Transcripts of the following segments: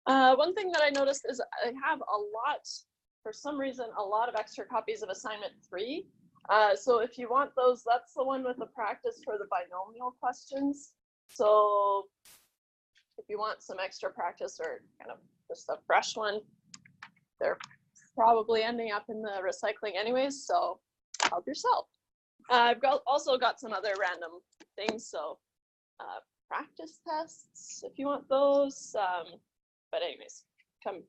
One thing that I noticed is I have for some reason, a lot of extra copies of assignment 3. So if you want those, that's the one with the practice for the binomial questions. So if you want some extra practice or kind of just a fresh one, they're probably ending up in the recycling anyways, so help yourself. I've also got some other random things, so practice tests if you want those. But anyways, come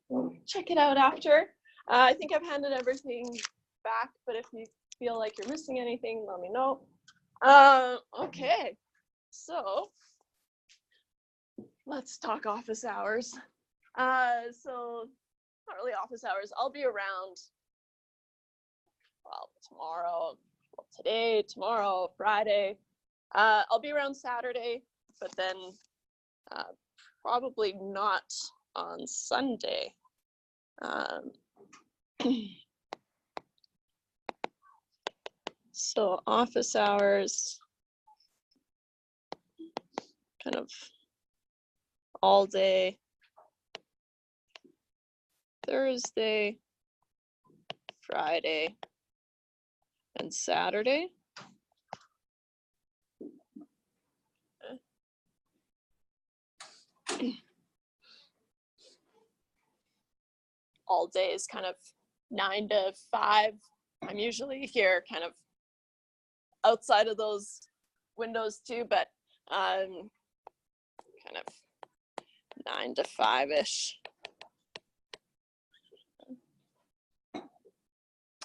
check it out after. I think I've handed everything back, but if you feel like you're missing anything, let me know. Okay, so let's talk office hours. So not really office hours. I'll be around, well, today, tomorrow, Friday. I'll be around Saturday, but then probably not on Sunday. So office hours, kind of all day, Thursday, Friday, and Saturday. All day is kind of 9 to 5. I'm usually here kind of outside of those windows too, but kind of 9 to 5-ish.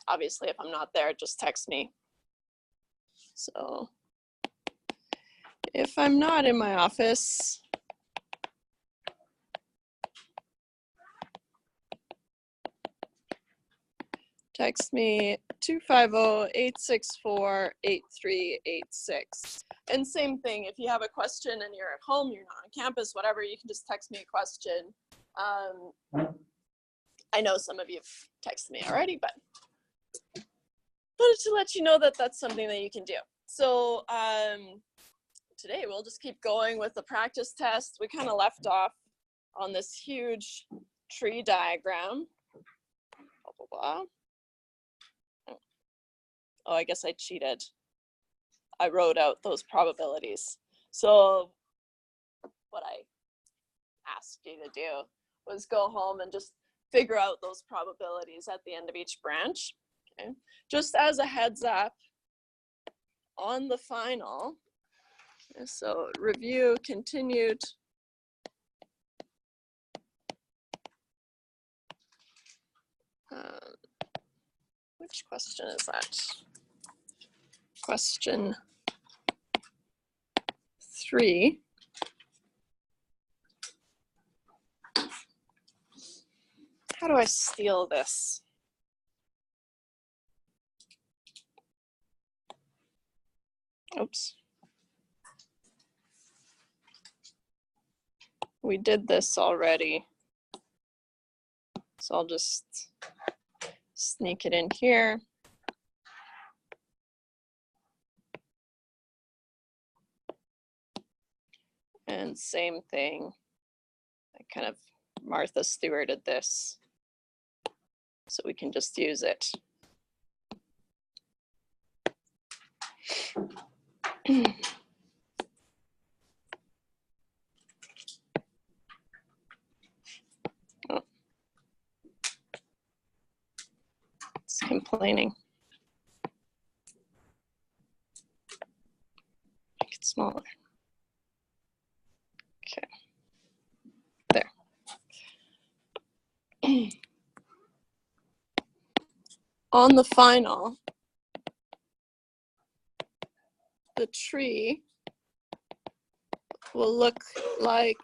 Obviously, if I'm not there, just text me. So if I'm not in my office, text me 250-864-8386. And same thing, if you have a question and you're at home, you're not on campus, whatever, you can just text me a question. I know some of you have texted me already, but wanted to let you know that that's something that you can do. So today we'll just keep going with the practice test. We kind of left off on this huge tree diagram. Blah, blah, blah. Oh, I guess I cheated. I wrote out those probabilities. So what I asked you to do was go home and just figure out those probabilities at the end of each branch. Okay. Just as a heads up, on the final, so review continued. Which question is that? Question 3. How do I steal this? Oops. We did this already. So I'll just sneak it in here. And same thing, I kind of Martha Stewarted this, so we can just use it. Oh. It's complaining. Make it smaller. Okay. There. On the final, the tree will look like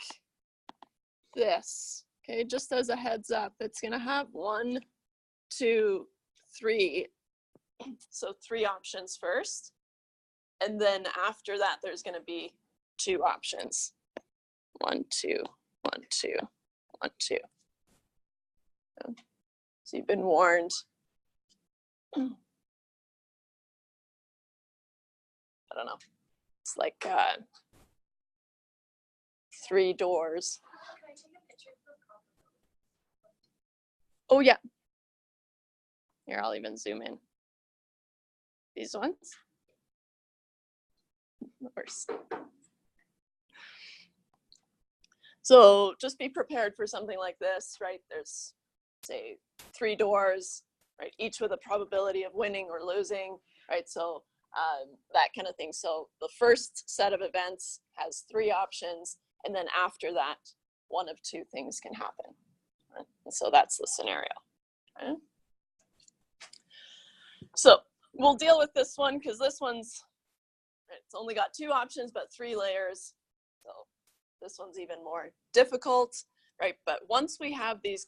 this. Okay, just as a heads up, it's gonna have 1, 2, 3. So 3 options first. And then after that, there's gonna be 2 options. 1, 2, 1, 2, 1, 2. So you've been warned. I don't know. It's like 3 doors. Oh yeah. Here, I'll even zoom in. These ones. Worse. So just be prepared for something like this, right? There's, say, 3 doors, right? Each with a probability of winning or losing, right? So that kind of thing. So the first set of events has 3 options, and then after that, one of 2 things can happen. Right? And so that's the scenario. Right? So we'll deal with this one because this one's, it's only got 2 options, but 3 layers. So this one's even more difficult, right? But once we have these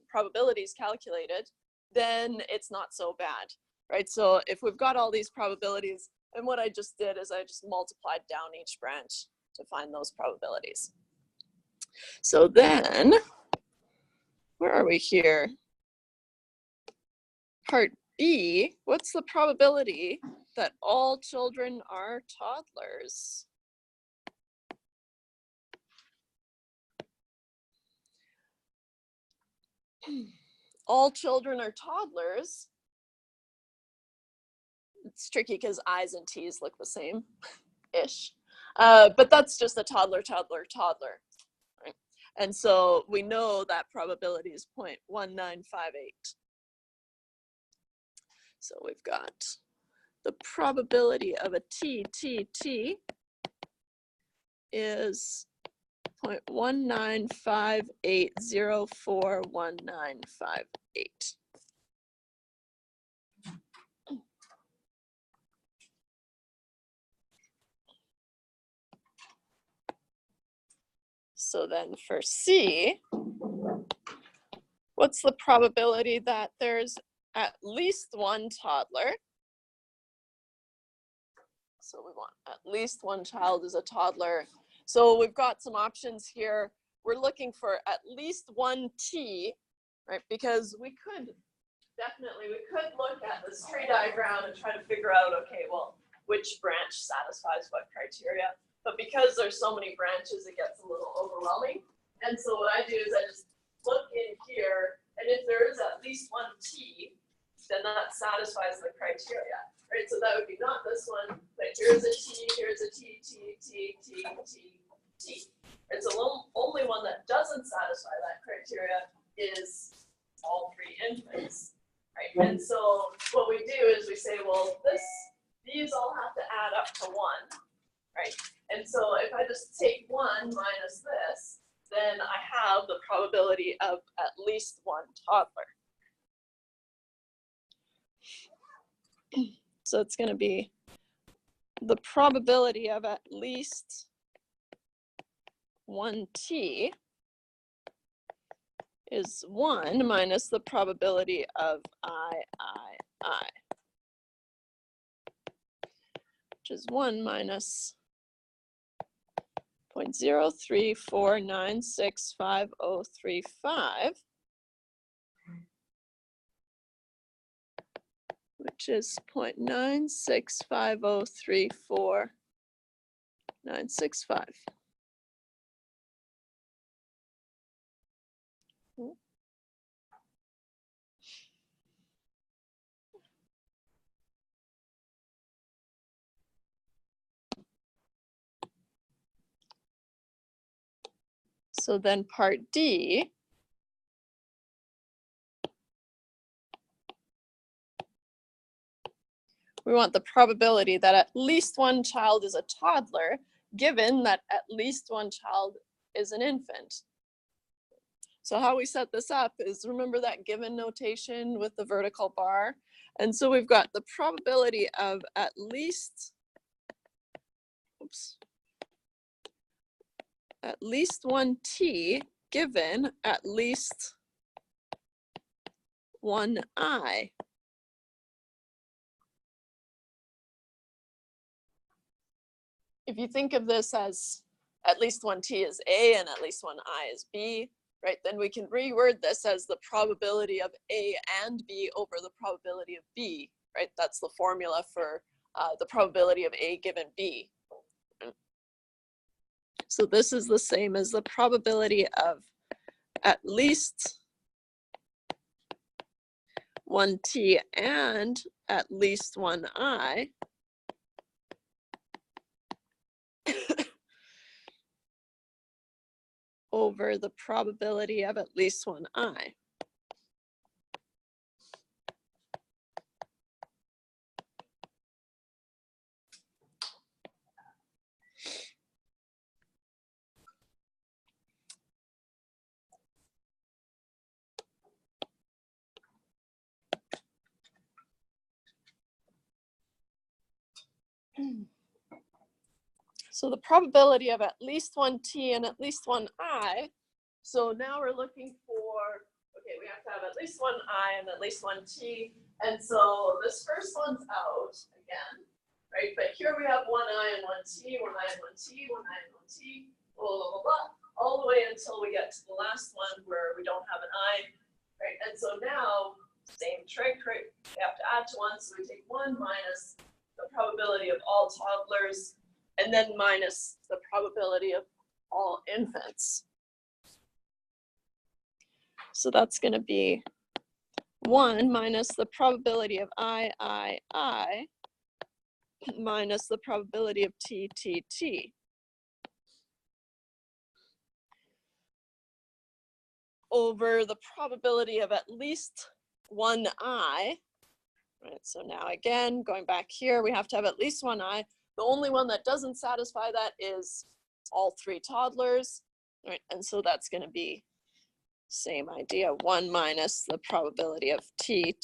probabilities calculated, then it's not so bad, right? So if we've got all these probabilities, and what I just did is I just multiplied down each branch to find those probabilities. So then, where are we here? Part B, what's the probability that all children are toddlers? All children are toddlers. It's tricky because I's and T's look the same-ish. But that's just a toddler, toddler, toddler. Right? And so we know that probability is 0.1958. So we've got the probability of a T is 0.195804198. So then for C, what's the probability that there's at least 1 toddler? So we want at least 1 child is a toddler. So we've got some options here. We're looking for at least 1 T, right? Because we could look at this tree diagram and try to figure out, okay, well, which branch satisfies what criteria. But because there's so many branches, it gets a little overwhelming. And so what I do is I just look in here, and if there is at least 1 T, then that satisfies the criteria, right? So that would be not this one, but here's a T, here's a T, T, T, T, T, T. And so the only one that doesn't satisfy that criteria is all 3 infants, right? And so what we do is we say, well, these all have to add up to 1, right? And so if I just take 1 minus this, then I have the probability of at least 1 toddler. So it's going to be the probability of at least 1 T is 1 minus the probability of I, which is 1 minus 0.034965035, which is 0.965034965. So then part D, we want the probability that at least 1 child is a toddler, given that at least 1 child is an infant. So how we set this up is, remember that given notation with the vertical bar? And so we've got the probability of at least, at least 1 T given at least 1 I. If you think of this as at least 1 T is A and at least 1 I is B, right, then we can reword this as the probability of A and B over the probability of B, right? That's the formula for the probability of A given B. So this is the same as the probability of at least 1t and at least 1i over the probability of at least 1i. So the probability of at least 1t and at least 1i. So now we're looking for, okay, we have to have at least 1i and at least 1t. And so this first one's out again, right? But here we have 1i and 1t, 1i and 1t, 1i and 1t, blah, blah, blah, blah, all the way until we get to the last one where we don't have an I, right? And so now, same trick, right? We have to add to 1, so we take 1 minus the probability of all toddlers, and then minus the probability of all infants. So that's going to be 1 minus the probability of I minus the probability of t over the probability of at least 1i. Right, so now again, going back here, we have to have at least 1i. The only one that doesn't satisfy that is all 3 toddlers, right? And so that's going to be same idea, 1 minus the probability of t,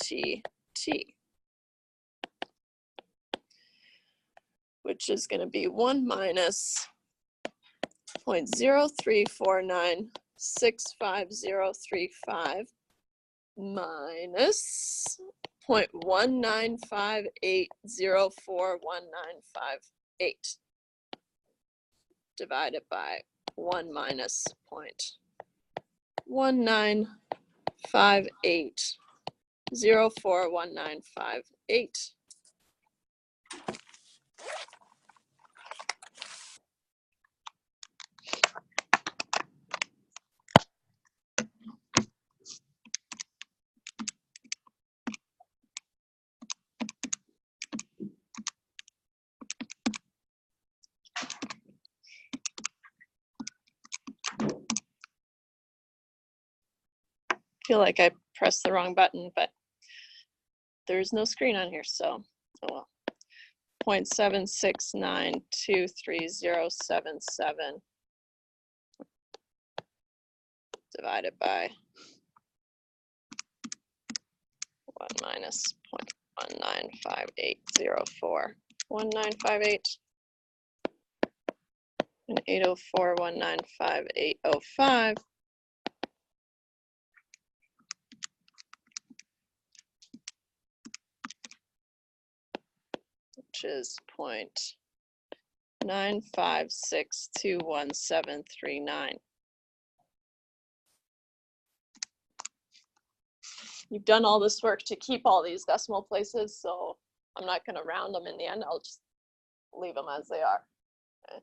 which is going to be 1 minus 0.034965035 minus 0.195804195 divided by 1 minus 0.1958041958. I feel like I pressed the wrong button, but there's no screen on here, so oh well. 0.769230077 divided by 1 minus 0.1958041958 and 804195805. Which is 0.9562179. You've done all this work to keep all these decimal places, so I'm not going to round them in the end. I'll just leave them as they are. Okay.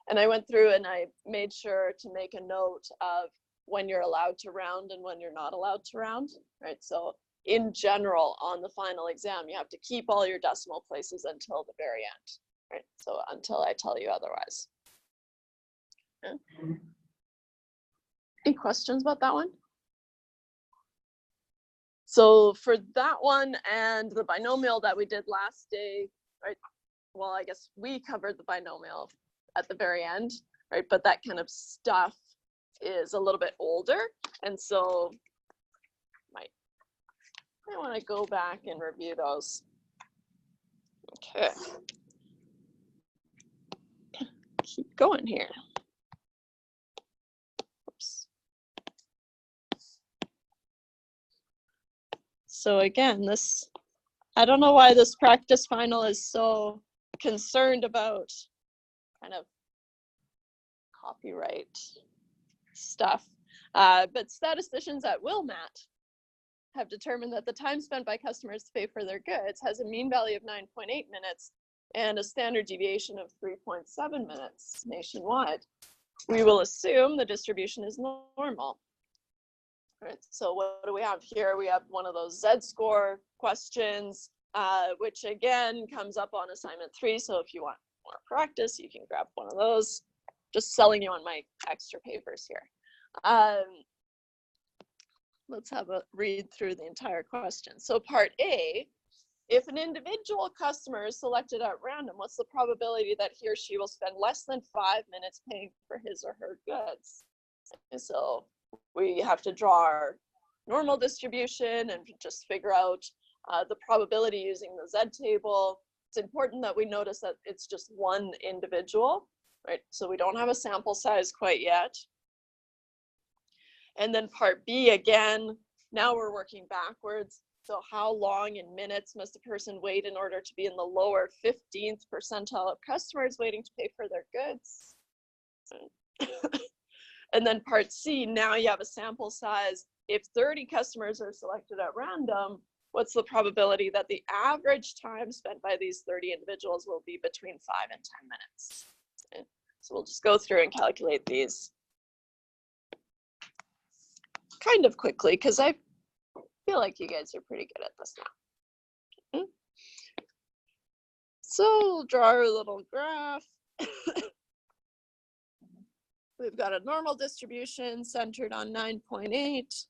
And I went through and I made sure to make a note of when you're allowed to round and when you're not allowed to round, right? So in general, on the final exam, you have to keep all your decimal places until the very end, right? So until I tell you otherwise. Okay. Any questions about that one? So for that one and the binomial that we did last day, right? Well, I guess we covered the binomial at the very end, right? But that kind of stuff is a little bit older. And so I want to go back and review those. Okay. Keep going here. Oops. So again, I don't know why this practice final is so concerned about kind of copyright stuff. But statisticians at Wilmot have determined that the time spent by customers to pay for their goods has a mean value of 9.8 minutes and a standard deviation of 3.7 minutes nationwide. we will assume the distribution is normal. Right, so what do we have here? We have one of those Zed score questions, which again comes up on assignment 3. So if you want more practice, you can grab one of those. Just selling you on my extra papers here. Let's have a read through the entire question. So part A, if an individual customer is selected at random, what's the probability that he or she will spend less than 5 minutes paying for his or her goods? And so we have to draw our normal distribution and just figure out the probability using the Z table. It's important that we notice that it's just one individual, right? So we don't have a sample size quite yet. And then part B, again, now we're working backwards. So how long in minutes must a person wait in order to be in the lower 15th percentile of customers waiting to pay for their goods? And then part C, now you have a sample size. If 30 customers are selected at random, what's the probability that the average time spent by these 30 individuals will be between 5 and 10 minutes? Okay. So we'll just go through and calculate these kind of quickly, because I feel like you guys are pretty good at this now. Okay. So we'll draw our little graph. We've got a normal distribution centered on 9.8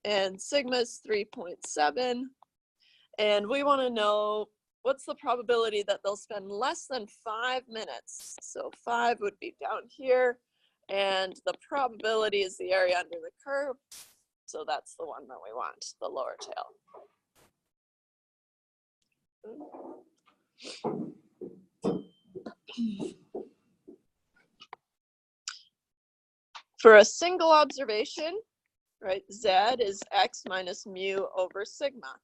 and sigma's 3.7. And we want to know what's the probability that they'll spend less than 5 minutes. So 5 would be down here, and the probability is the area under the curve. So that's the one that we want, the lower tail. For a single observation, right, Z is X minus mu over sigma.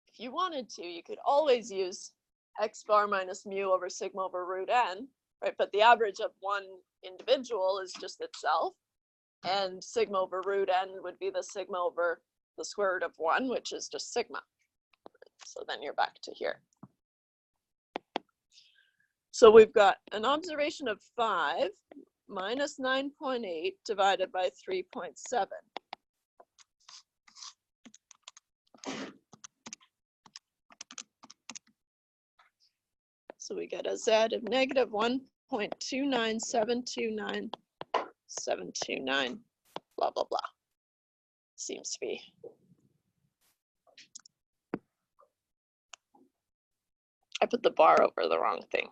If you wanted to, you could always use X bar minus mu over sigma over root n, right? But the average of one individual is just itself, and sigma over root n would be the sigma over the square root of 1, which is just sigma. So then you're back to here. So we've got an observation of 5 minus 9.8 divided by 3.7. So we get a Z of negative 1.29729,729, blah, blah, blah. Seems to be. I put the bar over the wrong thing.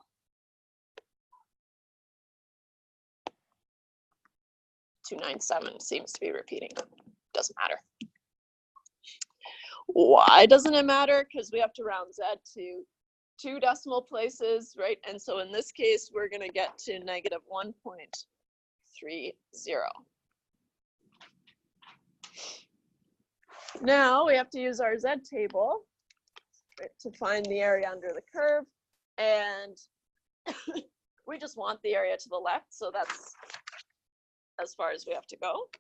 297 seems to be repeating. Doesn't matter. Why doesn't it matter? Because we have to round Z to 2 decimal places, right? And so in this case, we're going to get to negative 1.30. Now we have to use our Z table, right, to find the area under the curve. And we just want the area to the left, so that's as far as we have to go.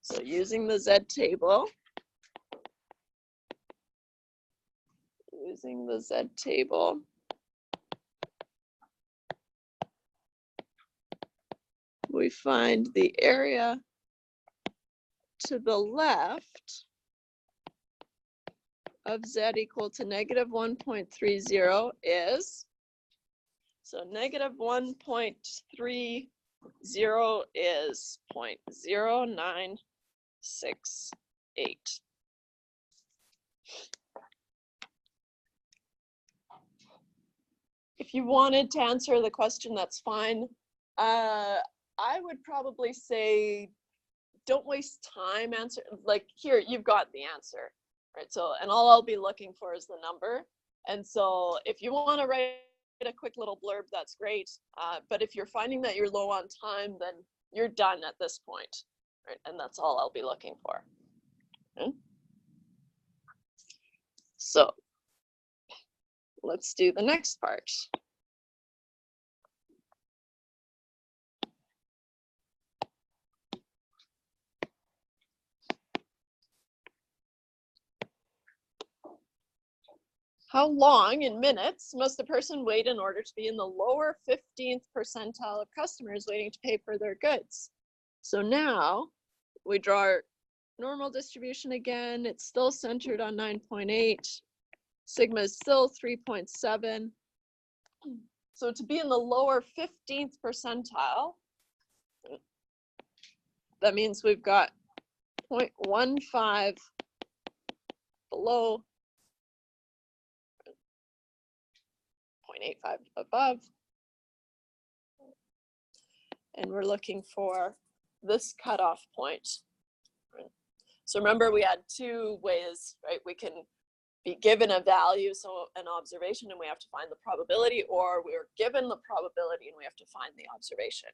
So using the Z table, we find the area to the left of Z equal to negative 1.30 is, so negative 1.30 is 0.0968. If you wanted to answer the question, that's fine. I would probably say, don't waste time answer. Like here, you've got the answer, right? So, and all I'll be looking for is the number. And so if you want to write a quick little blurb, that's great. But if you're finding that you're low on time, then you're done at this point, right? And that's all I'll be looking for. Okay? So let's do the next part. how long in minutes must a person wait in order to be in the lower 15th percentile of customers waiting to pay for their goods? So now we draw our normal distribution again. It's still centered on 9.8. Sigma is still 3.7. So to be in the lower 15th percentile, that means we've got 0.15 below, 0.85 above, and we're looking for this cutoff point. So remember, we had two ways, right? We can be given a value, so an observation, and we have to find the probability, or we're given the probability and we have to find the observation.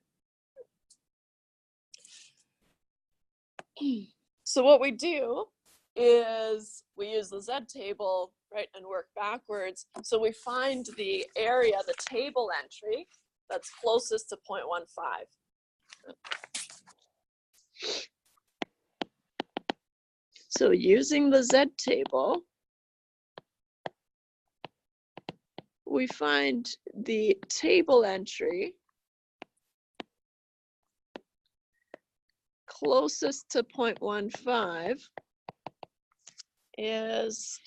So what we do is we use the Z table, right, and work backwards. So we find the area, the table entry, that's closest to 0.15. So using the Z table, we find the table entry closest to 0.15 is,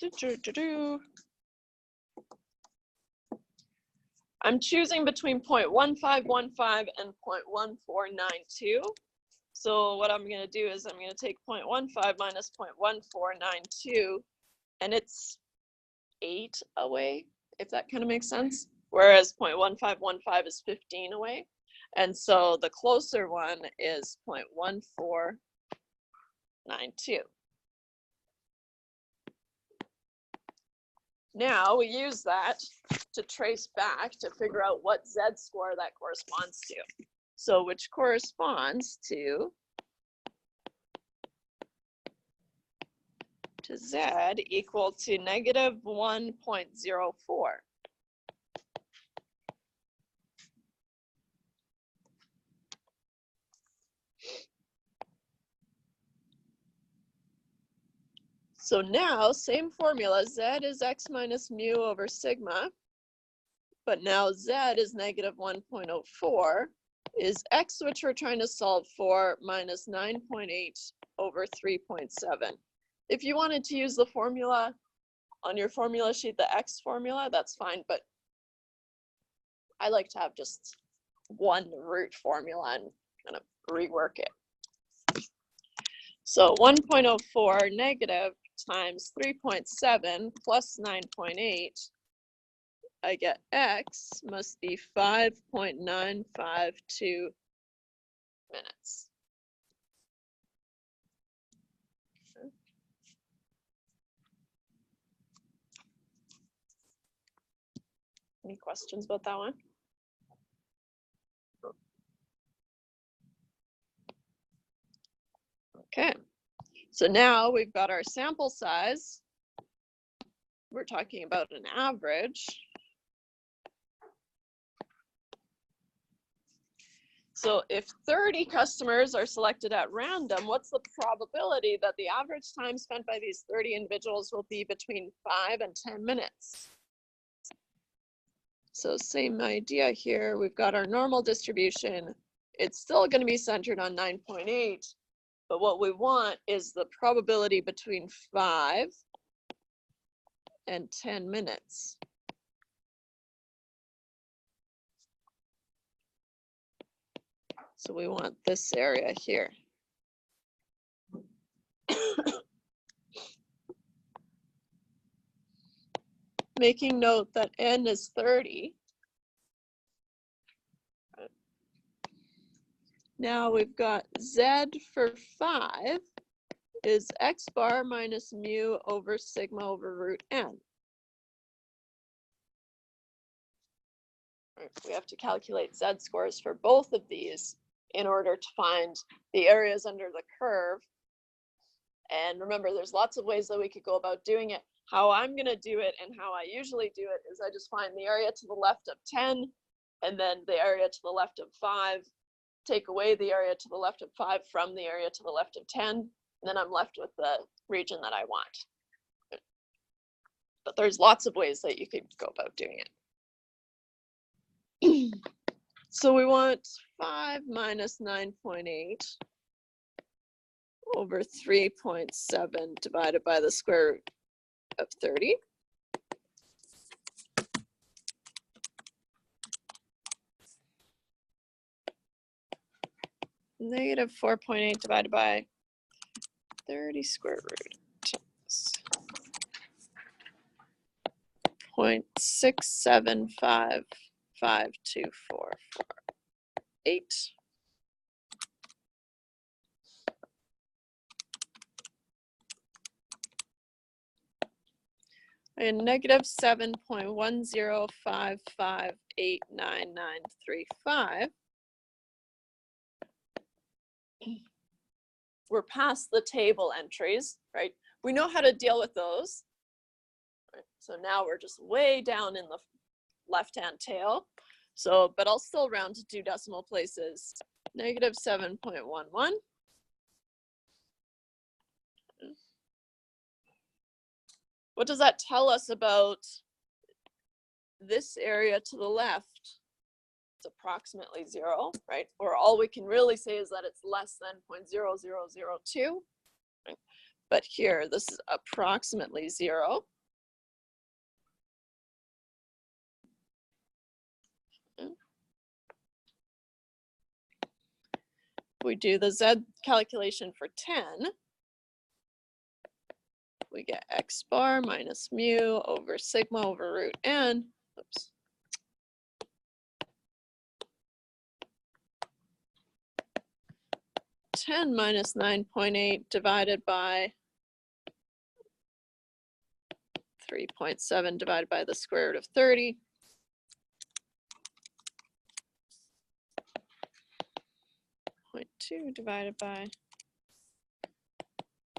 I'm choosing between 0.1515 and 0.1492. So what I'm going to do is I'm going to take 0.15 minus 0.1492, and it's 8 away, if that kind of makes sense. Whereas 0.1515 is 15 away. And so the closer one is 0.1492. Now we use that to trace back to figure out what Z score that corresponds to. So which corresponds to Z equal to negative 1.04. So now, same formula, Z is X minus mu over sigma, but now Z is negative 1.04, is X, which we're trying to solve for, minus 9.8 over 3.7. If you wanted to use the formula on your formula sheet, the X formula, that's fine, but I like to have just one root formula and kind of rework it. So 1.04 negative times 3.7 plus 9.8, I get X must be 5.952 minutes. Any questions about that one? Okay, so now we've got our sample size. We're talking about an average. So if 30 customers are selected at random, what's the probability that the average time spent by these 30 individuals will be between 5 and 10 minutes? So same idea here. We've got our normal distribution. It's still going to be centered on 9.8, but what we want is the probability between 5 and 10 minutes. So we want this area here. Making note that N is 30. Now we've got Z for 5 is X bar minus mu over sigma over root N. We have to calculate Z scores for both of these in order to find the areas under the curve. And remember, there's lots of ways that we could go about doing it. How I'm going to do it and how I usually do it is I just find the area to the left of 10 and then the area to the left of 5, take away the area to the left of 5 from the area to the left of 10, and then I'm left with the region that I want. but there's lots of ways that you could go about doing it. So we want 5 minus 9.8 over 3.7 divided by the square root of 30. Negative 4.8 divided by 30 square root times 0.675524448. And negative 7.105589935. We're past the table entries, right? We know how to deal with those. Right? So now we're just way down in the left-hand tail. So, but I'll still round to 2 decimal places. Negative 7.11. What does that tell us about this area to the left? It's approximately 0, right? Or all we can really say is that it's less than 0.0002. Right? But here, this is approximately 0. We do the Z calculation for 10. We get x bar minus mu over sigma over root n. Oops. (10 minus 9.8 divided by 3.7 divided by the square root of 30. 0.2 divided by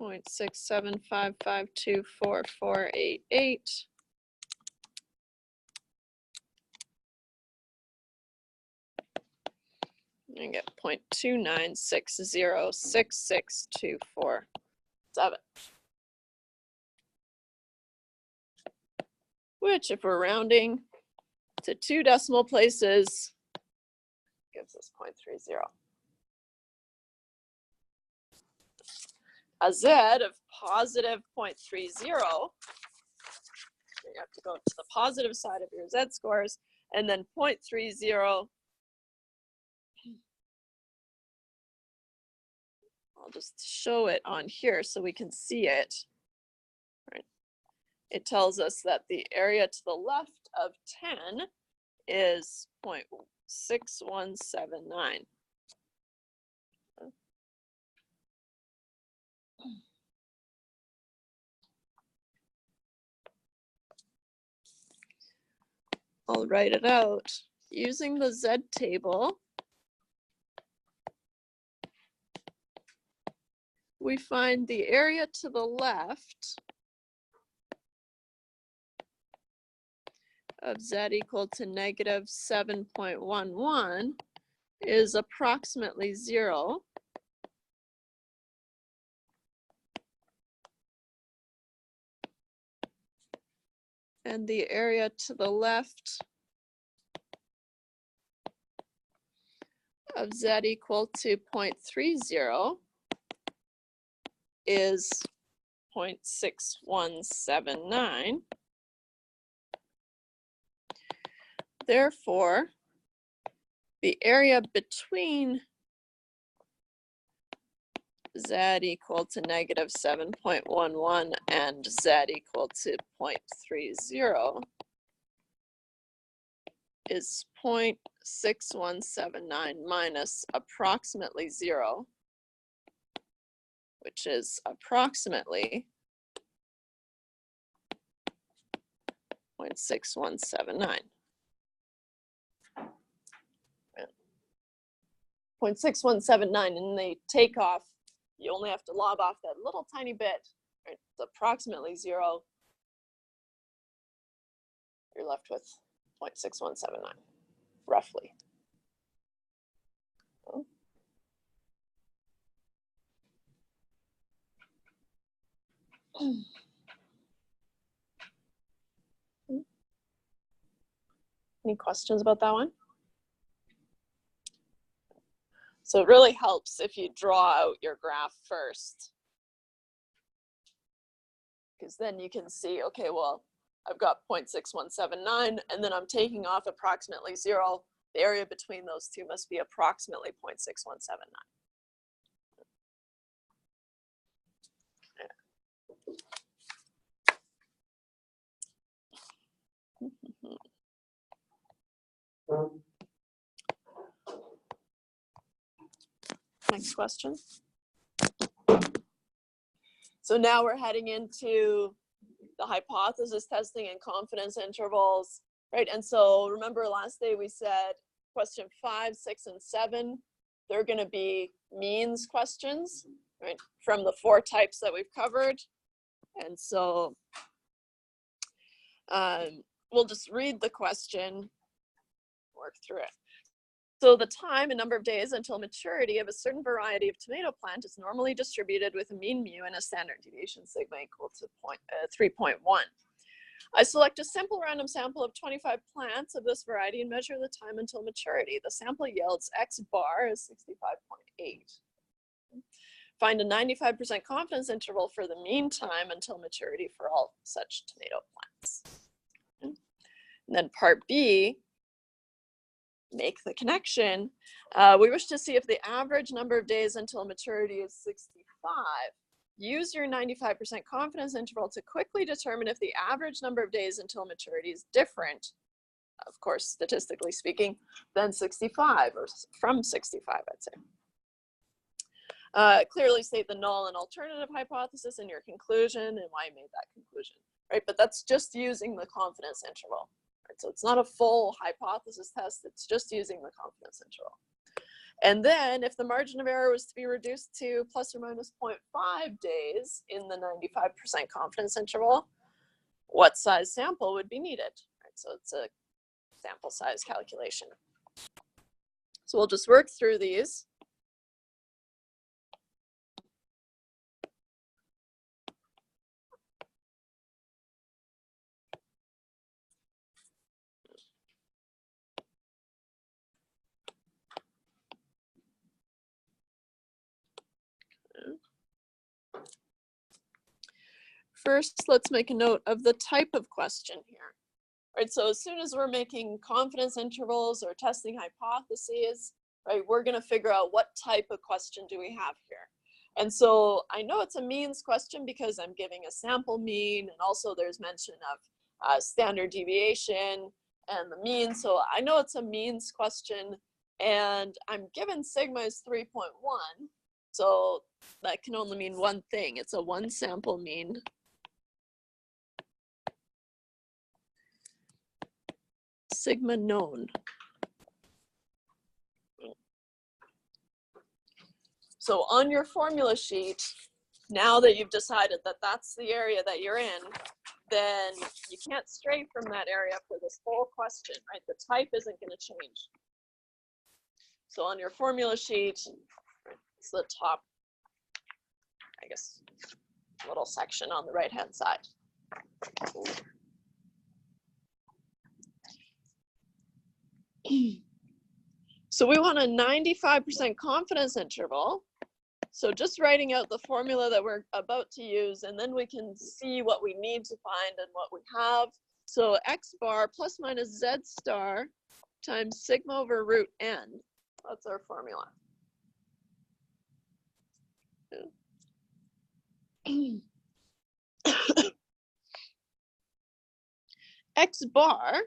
0.675524488. And get 0.296066247. Which, if we're rounding to 2 decimal places, gives us 0.30. A Z of positive 0.30, you have to go to the positive side of your Z scores, and then 0.30, I'll just show it on here so we can see it. Right. It tells us that the area to the left of 10 is 0.6179. I'll write it out. Using the Z table, we find the area to the left of Z equal to negative 7.11 is approximately 0. And the area to the left of Z equal to 0.30 is 0.6179. Therefore, the area between Z equal to negative 7.11 and Z equal to 0.30 is 0.6179 minus approximately 0, which is approximately 0.6179. 0.6179 in the takeoff, you only have to lob off that little tiny bit. Right? It's approximately 0. You're left with 0.6179, roughly. Any questions about that one? So it really helps if you draw out your graph first, because then you can see, okay, well, I've got 0.6179, and then I'm taking off approximately 0. The area between those two must be approximately 0.6179. Next question. So now we're heading into the hypothesis testing and confidence intervals, right? And so remember last day we said question 5, 6, and 7, they're going to be means questions, right? From the 4 types that we've covered. And so we'll just read the question, work through it. So the time and number of days until maturity of a certain variety of tomato plant is normally distributed with a mean mu and a standard deviation sigma equal to 3.1. I select a simple random sample of 25 plants of this variety and measure the time until maturity. The sample yields X bar is 65.8. Find a 95% confidence interval for the mean time until maturity for all such tomato plants. And then part B, make the connection. We wish to see if the average number of days until maturity is 65. Use your 95% confidence interval to quickly determine if the average number of days until maturity is different, of course, statistically speaking, than 65 or from 65, I'd say. Clearly state the null and alternative hypothesis in your conclusion and why you made that conclusion, right? But that's just using the confidence interval. So it's not a full hypothesis test, it's just using the confidence interval. And then if the margin of error was to be reduced to plus or minus 0.5 days in the 95% confidence interval, what size sample would be needed? Right, so it's a sample size calculation. So we'll just work through these. First, let's make a note of the type of question here. Right, so as soon as we're making confidence intervals or testing hypotheses, right, we're going to figure out what type of question do we have here. And so I know it's a means question because I'm giving a sample mean, and also there's mention of standard deviation and the mean. So I know it's a means question, and I'm given sigma is 3.1. So that can only mean one thing. It's a one sample mean. Sigma known. So on your formula sheet, now that you've decided that that's the area that you're in, then you can't stray from that area for this whole question, right? The type isn't going to change. So on your formula sheet, it's the top, I guess, little section on the right-hand side. So we want a 95% confidence interval. So just writing out the formula that we're about to use, and then we can see what we need to find and what we have. So X bar plus minus Z star times sigma over root n. That's our formula. X bar,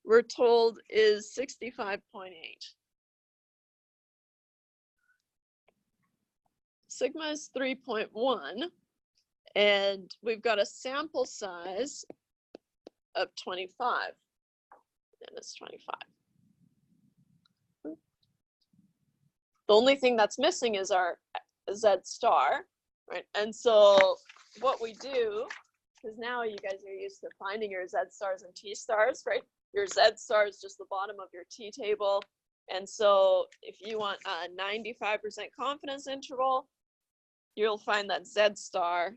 we're told, is 65.8. Sigma is 3.1, and we've got a sample size of 25, and it's 25. The only thing that's missing is our Z star, right? And so what we do, because now you guys are used to finding your Z stars and T stars, right? Your Z star is just the bottom of your T table. And so if you want a 95% confidence interval, you'll find that Z star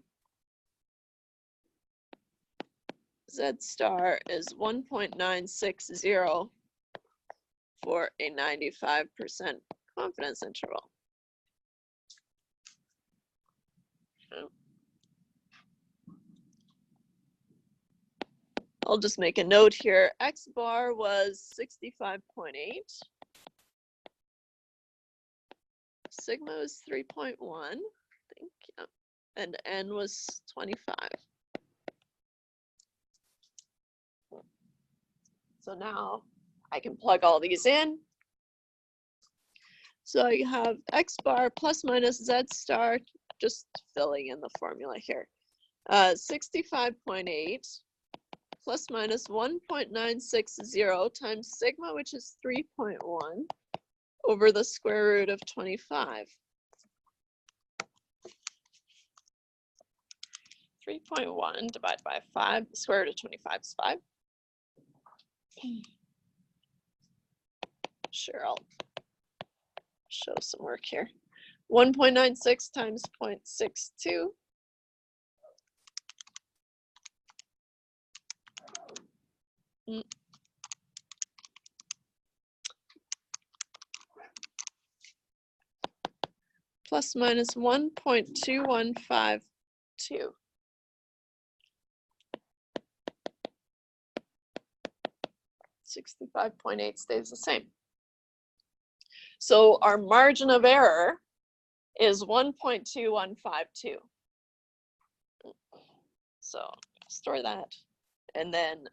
Z star is 1.960 for a 95% confidence interval. I'll just make a note here. X bar was 65.8. Sigma was 3.1, I think, yeah. And N was 25. So now I can plug all these in. So I have X bar plus minus Z star, just filling in the formula here. 65.8 plus minus 1.960 times sigma, which is 3.1, over the square root of 25. 3.1 divided by 5, the square root of 25 is 5. Sure, I'll show some work here. 1.96 times 0.62. Plus minus 1.2152. 65.8 stays the same. So our margin of error is 1.2152. So store that. And then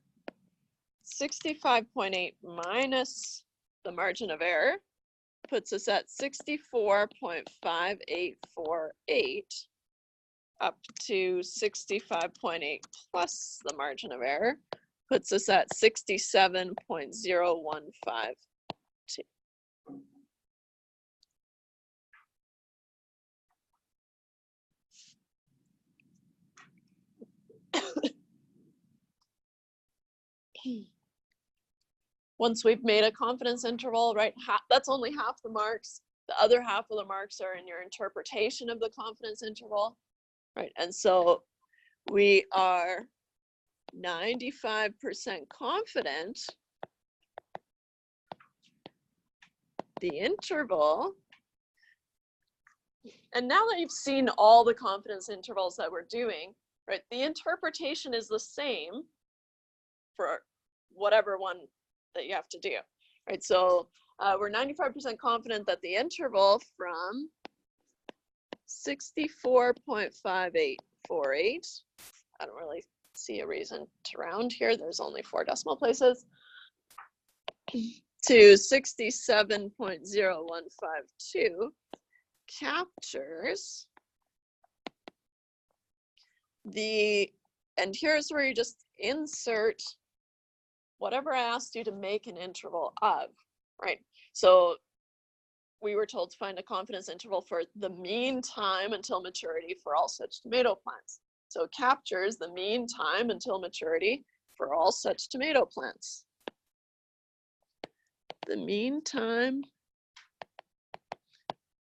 65.8 minus the margin of error puts us at 64.5848 up to 65.8 plus the margin of error puts us at 67.0152. Once we've made a confidence interval, right, that's only half the marks. The other half of the marks are in your interpretation of the confidence interval, right? And so we are 95% confident the interval. And now that you've seen all the confidence intervals that we're doing, right, the interpretation is the same for whatever one that you have to do, right? So we're 95% confident that the interval from 64.5848, I don't really see a reason to round here, there's only 4 decimal places, to 67.0152 captures the, and here's where you just insert whatever I asked you to make an interval of, right? So we were told to find a confidence interval for the mean time until maturity for all such tomato plants. So it captures the mean time until maturity for all such tomato plants. The mean time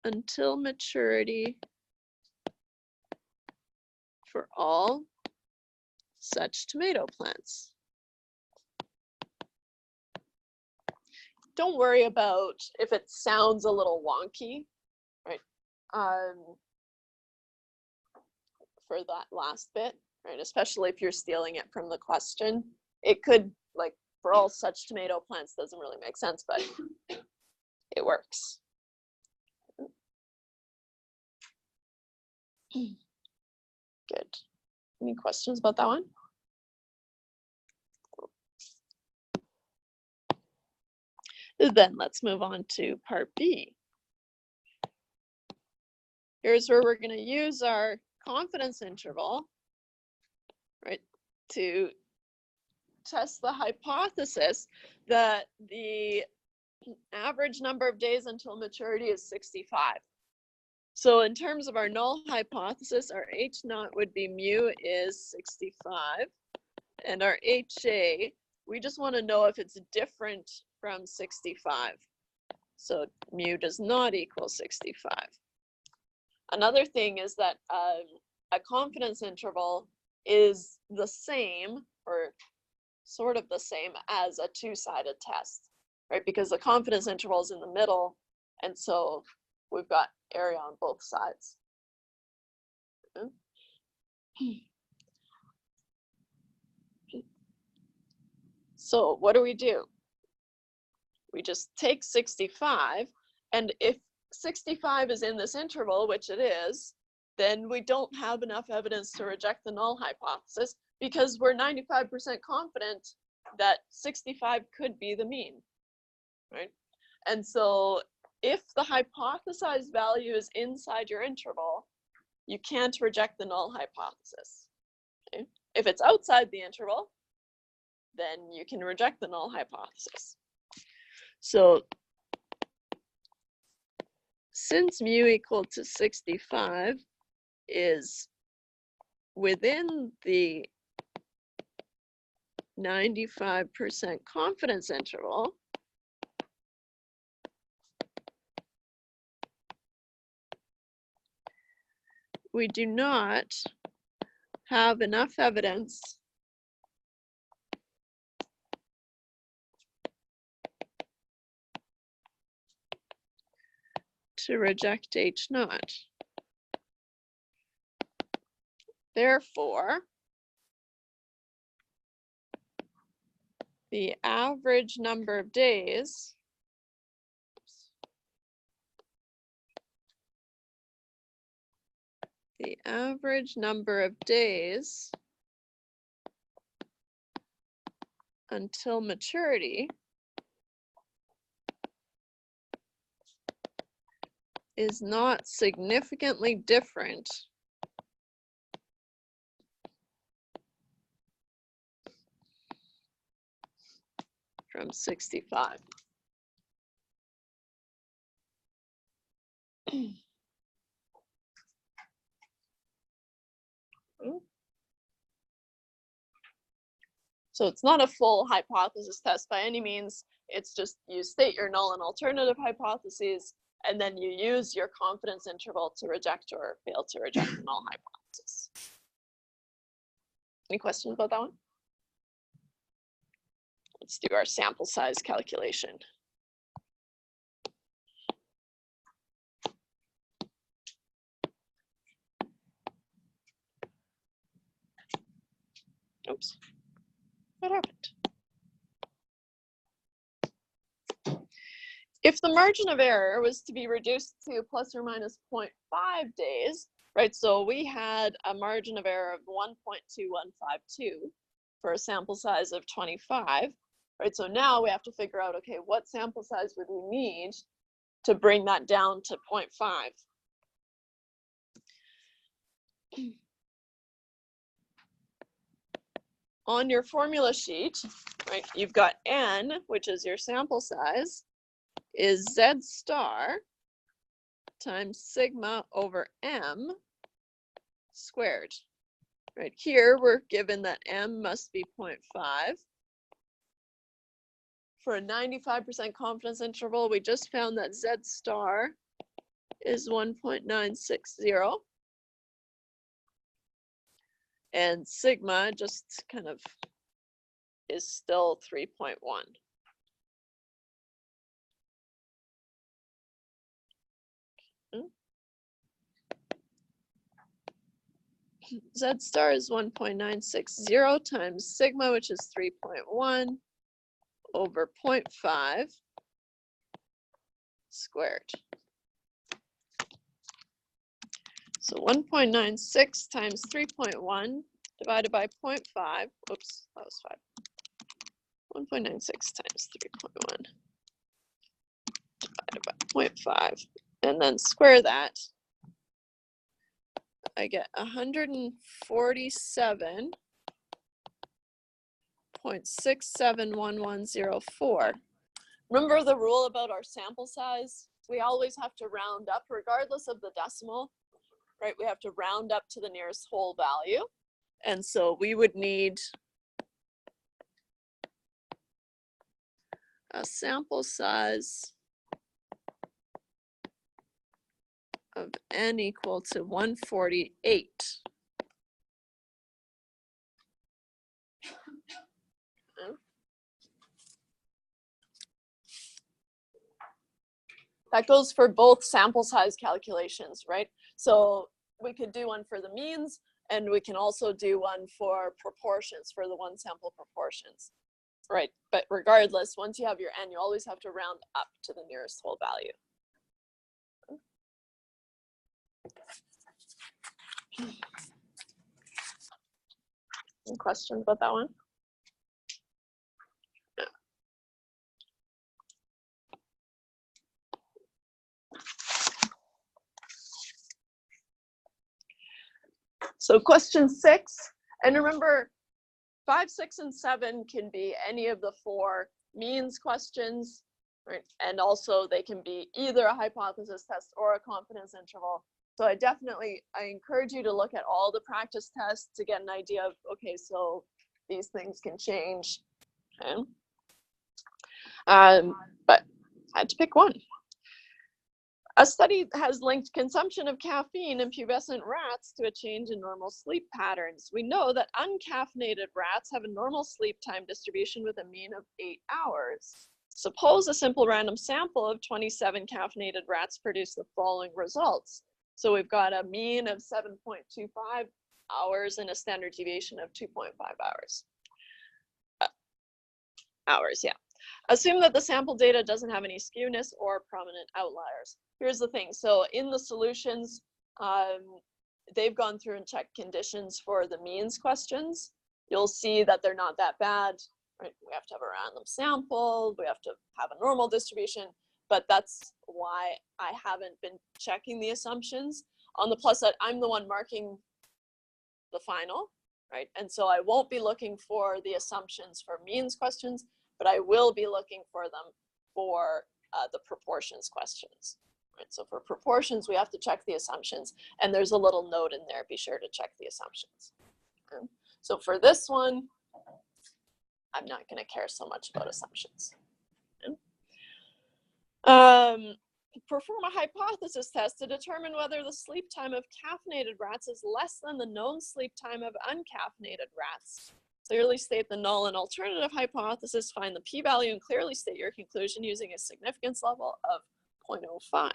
until maturity for all such tomato plants. Don't worry about if it sounds a little wonky, right? For that last bit, right? Especially if you're stealing it from the question. It could, like, for all such tomato plants doesn't really make sense, but it works. Good. Any questions about that one? Then let's move on to part B. Here's where we're going to use our confidence interval, right, to test the hypothesis that the average number of days until maturity is 65. So in terms of our null hypothesis, our H naught would be mu is 65, and our HA, we just want to know if it's different from 65. So mu does not equal 65. Another thing is that a confidence interval is the same or sort of the same as a two-sided test, right? Because the confidence interval is in the middle, and so we've got area on both sides. So what do? We just take 65, and if 65 is in this interval, which it is, then we don't have enough evidence to reject the null hypothesis because we're 95% confident that 65 could be the mean, right? And so if the hypothesized value is inside your interval, you can't reject the null hypothesis. Okay? If it's outside the interval, then you can reject the null hypothesis. So since mu equal to 65 is within the 95% confidence interval, we do not have enough evidence to reject H naught. Therefore, the average number of days until maturity is not significantly different from 65. So it's not a full hypothesis test by any means. It's just you state your null and alternative hypotheses, and then you use your confidence interval to reject or fail to reject the null hypothesis. Any questions about that one? Let's do our sample size calculation. Oops, what happened? If the margin of error was to be reduced to plus or minus 0.5 days, right? So we had a margin of error of 1.2152 for a sample size of 25, right? So now we have to figure out, okay, what sample size would we need to bring that down to 0.5? On your formula sheet, right, you've got n, which is your sample size, is Z star times sigma over m squared. Right here, we're given that m must be 0.5. For a 95% confidence interval, we just found that Z star is 1.960. And sigma just kind of is still 3.1. Z star is 1.960 times sigma, which is 3.1 over 0.5 squared. So 1.96 times 3.1 divided by 0.5, oops, that was 5. 1.96 times 3.1 divided by 0.5, and then square that. I get 147.671104. Remember the rule about our sample size? We always have to round up regardless of the decimal, right? We have to round up to the nearest whole value. And so we would need a sample size of n equal to 148. That goes for both sample size calculations, right? So we could do one for the means, and we can also do one for proportions, for the one sample proportions, right? But regardless, once you have your n, you always have to round up to the nearest whole value. Any questions about that one? So question 6, and remember 5, 6, and 7 can be any of the 4 means questions, right? And also they can be either a hypothesis test or a confidence interval. So I encourage you to look at all the practice tests to get an idea of, okay, so these things can change. Okay. But I had to pick one. A study has linked consumption of caffeine in pubescent rats to a change in normal sleep patterns. We know that uncaffeinated rats have a normal sleep time distribution with a mean of 8 hours. Suppose a simple random sample of 27 caffeinated rats produce the following results. So we've got a mean of 7.25 hours and a standard deviation of 2.5 hours. Yeah. Assume that the sample data doesn't have any skewness or prominent outliers. Here's the thing. So in the solutions, they've gone through and checked conditions for the means questions. You'll see that they're not that bad, right? We have to have a random sample. We have to have a normal distribution. But that's why I haven't been checking the assumptions. On the plus side, I'm the one marking the final, right? And so I won't be looking for the assumptions for means questions, but I will be looking for them for the proportions questions, right? So for proportions, we have to check the assumptions, and there's a little note in there, be sure to check the assumptions. Okay. So for this one, I'm not gonna care so much about assumptions. Okay. Perform a hypothesis test to determine whether the sleep time of caffeinated rats is less than the known sleep time of uncaffeinated rats. Clearly state the null and alternative hypothesis, find the p-value, and clearly state your conclusion using a significance level of 0.05.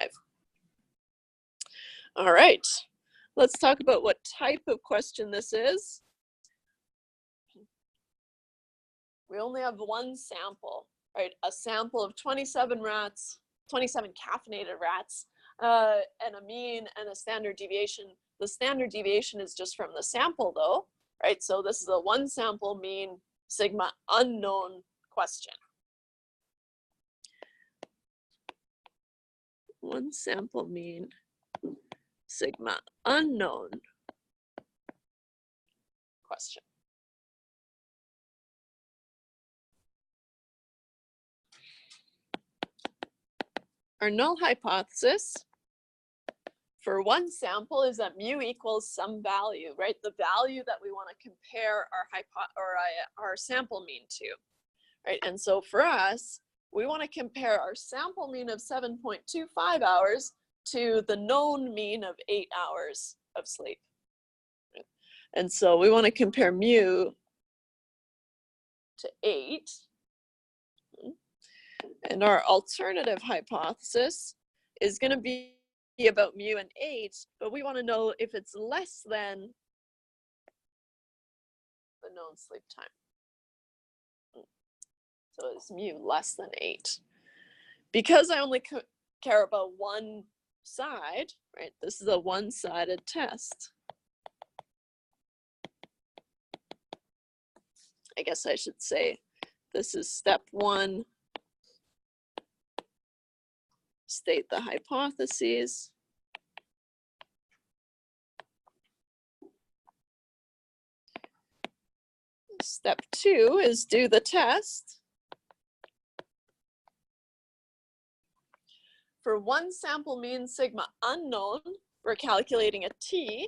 All right, let's talk about what type of question this is. We only have one sample, right? A sample of 27 rats, 27 caffeinated rats, and a mean and a standard deviation. The standard deviation is just from the sample though, right? So this is a one sample mean sigma unknown question. One sample mean sigma unknown question. Our null hypothesis for one sample is that mu equals some value, right? The value that we want to compare our sample mean to, right? And so for us, we want to compare our sample mean of 7.25 hours to the known mean of 8 hours of sleep. Right? And so we want to compare mu to 8. And our alternative hypothesis is going to be about mu and 8, but we want to know if it's less than the known sleep time. So is mu less than 8? Because I only care about one side, right? This is a one-sided test. I guess I should say this is step 1. State the hypotheses. Step 2 is do the test. For one sample mean sigma unknown, we're calculating a t,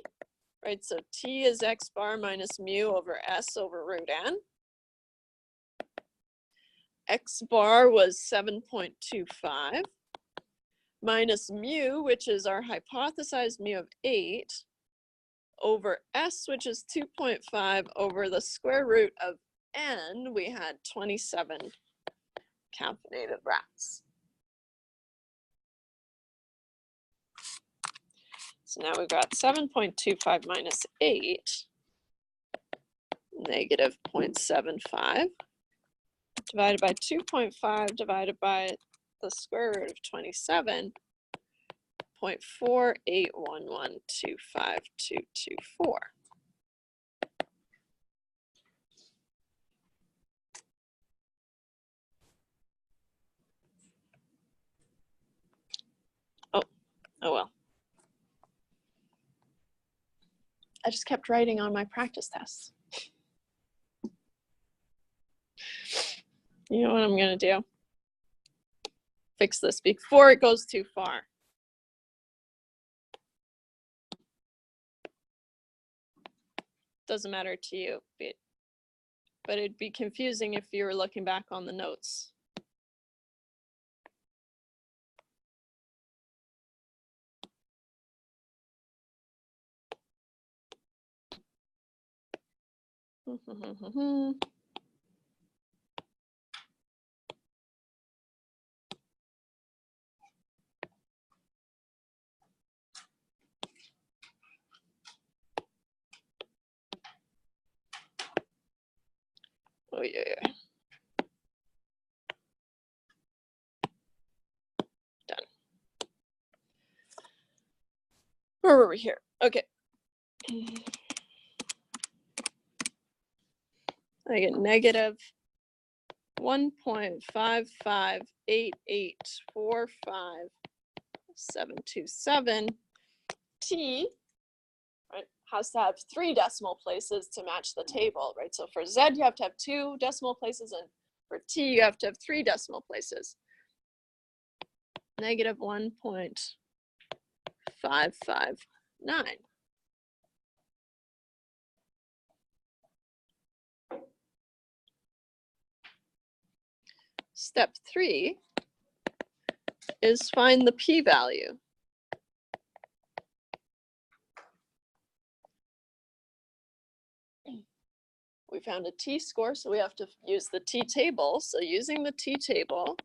right? So t is x bar minus mu over s over root n. X bar was 7.25. Minus mu, which is our hypothesized mu of 8, over s, which is 2.5, over the square root of n, we had 27 caffeinated rats. So now we've got 7.25 minus 8, negative 0.75, divided by 2.5 divided by the square root of 27, 0.4811252224. Oh well. I just kept writing on my practice tests. You know what I'm gonna do? Fix this before it goes too far. Doesn't matter to you, but it'd be confusing if you were looking back on the notes. Oh yeah. Done. Where were we here? Okay. I get negative 1.558845.727. T, right, has to have 3 decimal places to match the table, right? So for Z, you have to have 2 decimal places, and for T, you have to have 3 decimal places. Negative 1.559. Step 3 is find the p-value. We found a t-score, so we have to use the t-table. So using the t-table,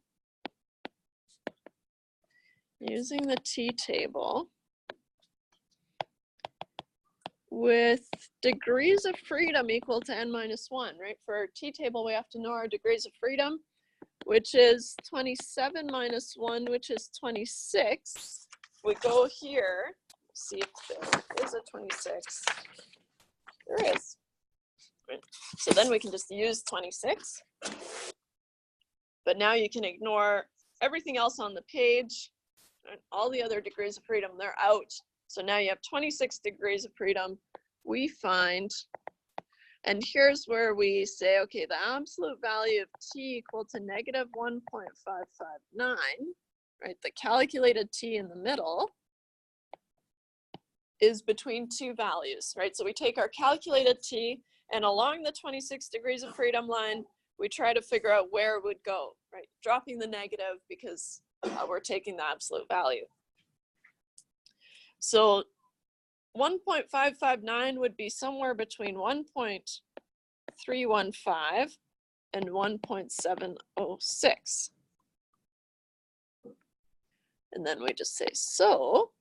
with degrees of freedom equal to n minus 1, right? For our t-table, we have to know our degrees of freedom, which is 27 minus 1, which is 26. We go here, see if there is a 26. There is. Right. So then we can just use 26. But now you can ignore everything else on the page. Right? All the other degrees of freedom, they're out. So now you have 26 degrees of freedom. We find, and here's where we say, okay, the absolute value of t equal to negative 1.559, right? The calculated t in the middle is between 2 values, right? So we take our calculated t, and along the 26 degrees of freedom line, we try to figure out where it would go, right? Dropping the negative because we're taking the absolute value. So 1.559 would be somewhere between 1.315 and 1.706. And then we just say, so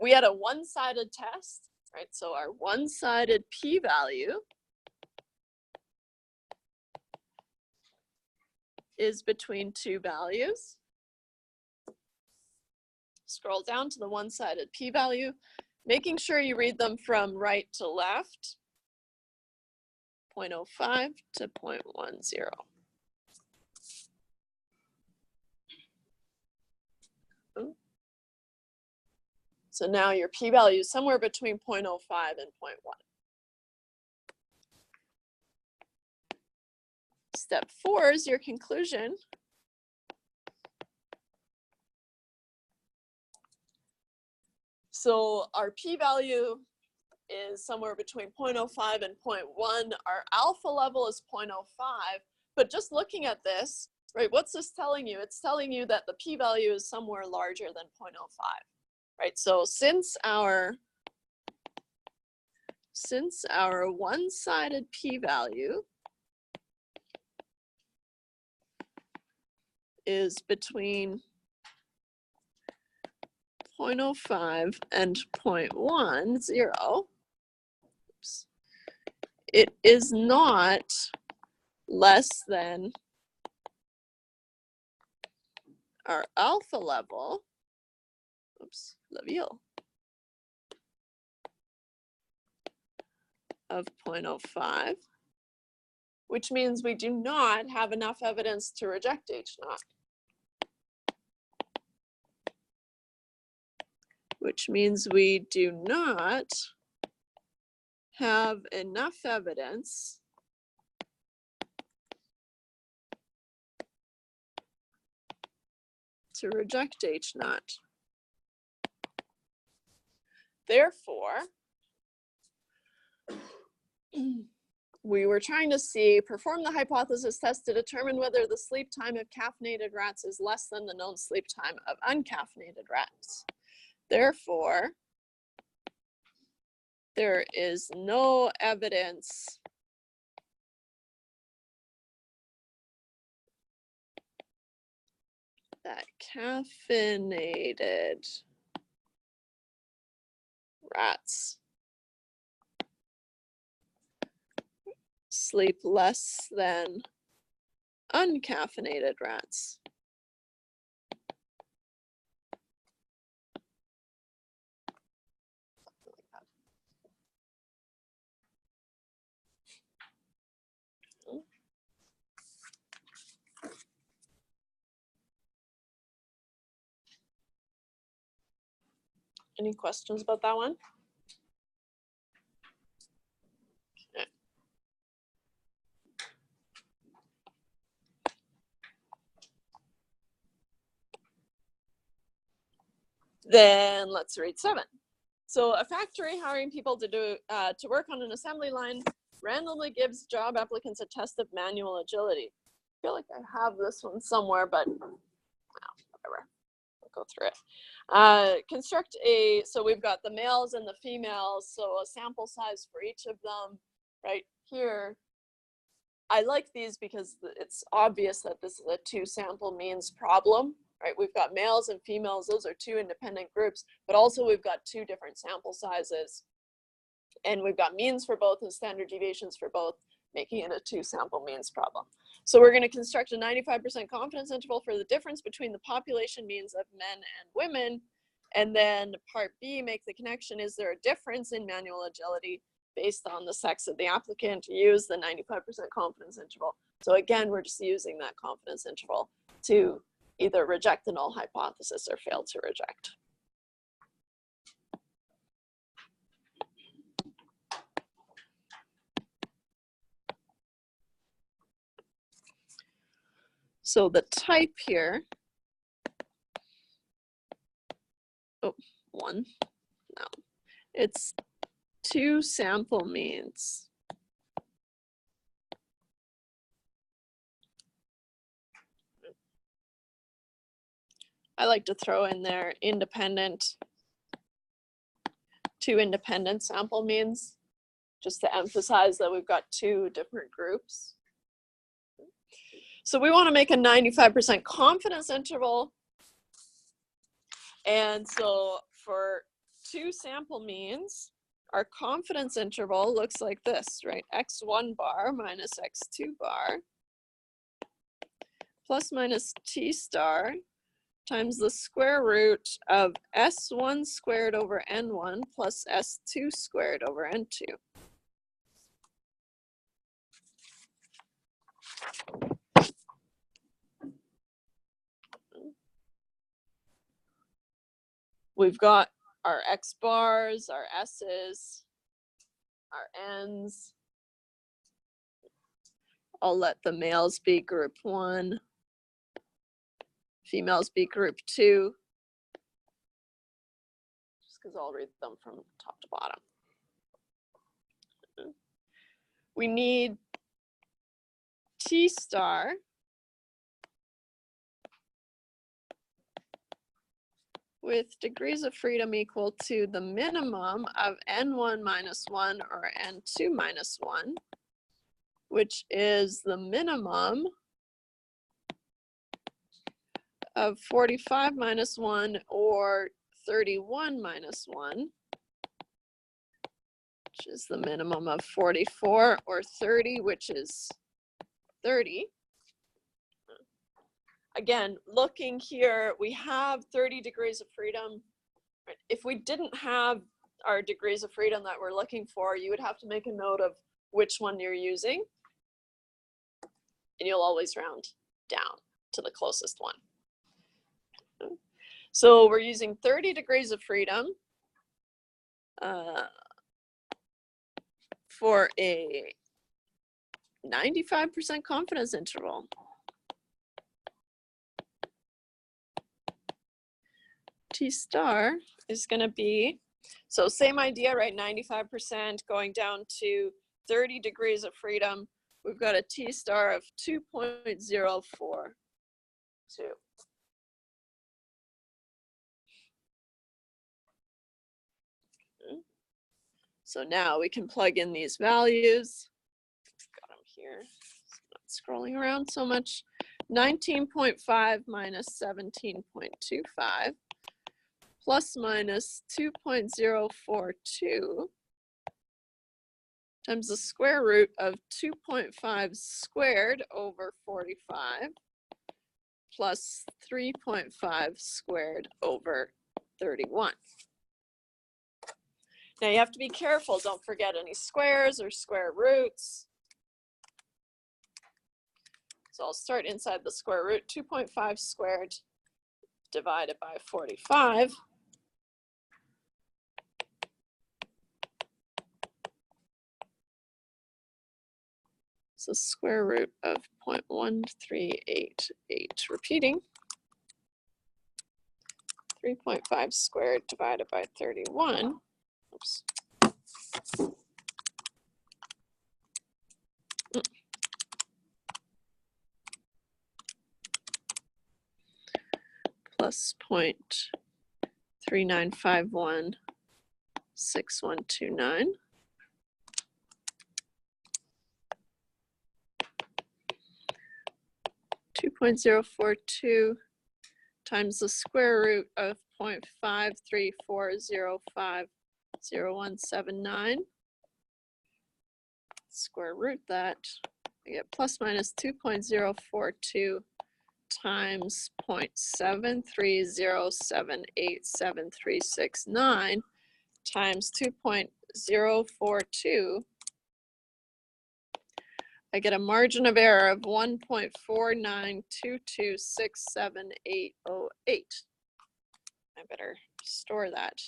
we had a one-sided test, right? So our one-sided p-value is between 2 values. Scroll down to the one-sided p-value, making sure you read them from right to left, 0.05 to 0.10. So now your p-value is somewhere between 0.05 and 0.1. Step 4 is your conclusion. So our p-value is somewhere between 0.05 and 0.1. Our alpha level is 0.05. But just looking at this, right, what's this telling you? It's telling you that the p-value is somewhere larger than 0.05. Right, so since our one-sided p-value is between 0.05 and 0.10, it is not less than our alpha level, level of 0.05, which means we do not have enough evidence to reject H0. Which means we do not have enough evidence to reject H0. Therefore, we were trying to perform the hypothesis test to determine whether the sleep time of caffeinated rats is less than the known sleep time of uncaffeinated rats. Therefore, there is no evidence that caffeinated rats sleep less than uncaffeinated rats. Any questions about that one? Okay. Then let's read 7. So a factory hiring people to work on an assembly line randomly gives job applicants a test of manual agility. I feel like I have this one somewhere, but whatever. I'll go through it. So we've got the males and the females, so a sample size for each of them right here. I like these because it's obvious that this is a 2 sample means problem, right? We've got males and females, those are 2 independent groups, but also we've got 2 different sample sizes. And we've got means for both and standard deviations for both, making it a 2 sample means problem. So we're going to construct a 95% confidence interval for the difference between the population means of men and women. And then part B, make the connection, is there a difference in manual agility based on the sex of the applicant? Use the 95% confidence interval. So again, we're just using that confidence interval to either reject the null hypothesis or fail to reject. So the type here, it's 2 sample means. I like to throw in there independent, 2 independent sample means, just to emphasize that we've got 2 different groups. So we want to make a 95% confidence interval. And so for 2 sample means, our confidence interval looks like this, right? x1 bar minus x2 bar plus minus t star times the square root of s1 squared over n1 plus s2 squared over n2. We've got our x bars, our s's, our n's. I'll let the males be group 1, females be group 2, just because I'll read them from top to bottom. We need T star with degrees of freedom equal to the minimum of n1 minus 1 or n2 minus 1, which is the minimum of 45 minus 1 or 31 minus 1, which is the minimum of 44, or 30, which is 30. Again, looking here, we have 30 degrees of freedom. If we didn't have our degrees of freedom that we're looking for, you would have to make a note of which one you're using, and you'll always round down to the closest one. So we're using 30 degrees of freedom for a 95% confidence interval. T star is going to be, so same idea, right? 95% going down to 30 degrees of freedom. We've got a T star of 2.042. So now we can plug in these values. Got them here. Not scrolling around so much. 19.5 minus 17.25 plus minus 2.042 times the square root of 2.5 squared over 45 plus 3.5 squared over 31. Now you have to be careful, don't forget any squares or square roots. So I'll start inside the square root. 2.5 squared divided by 45. So square root of 0.1388. Repeating. 3.5 squared divided by 31. Oops. Plus 0.39516129. 2.042 times the square root of 0.5340500179. Square root that, I get plus minus 2.042 times 0.73078739 times 2.042. I get a margin of error of 1.492267808. I better store that.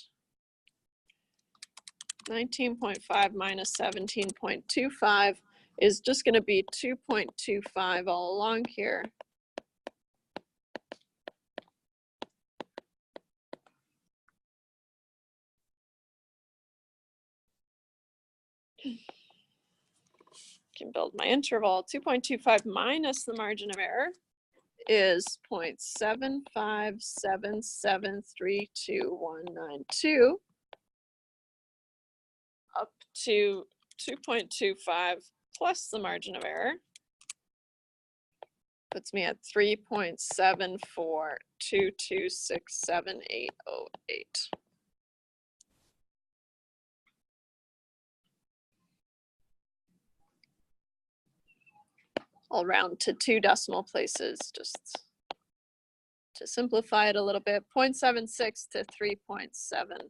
19.5 minus 17.25 is just going to be 2.25 all along here. Can build my interval. 2.25 minus the margin of error is 0.757732192 up to 2.25 plus the margin of error. Puts me at 3.7422678808. I'll round to 2 decimal places just to simplify it a little bit. 0.76 to 3.74.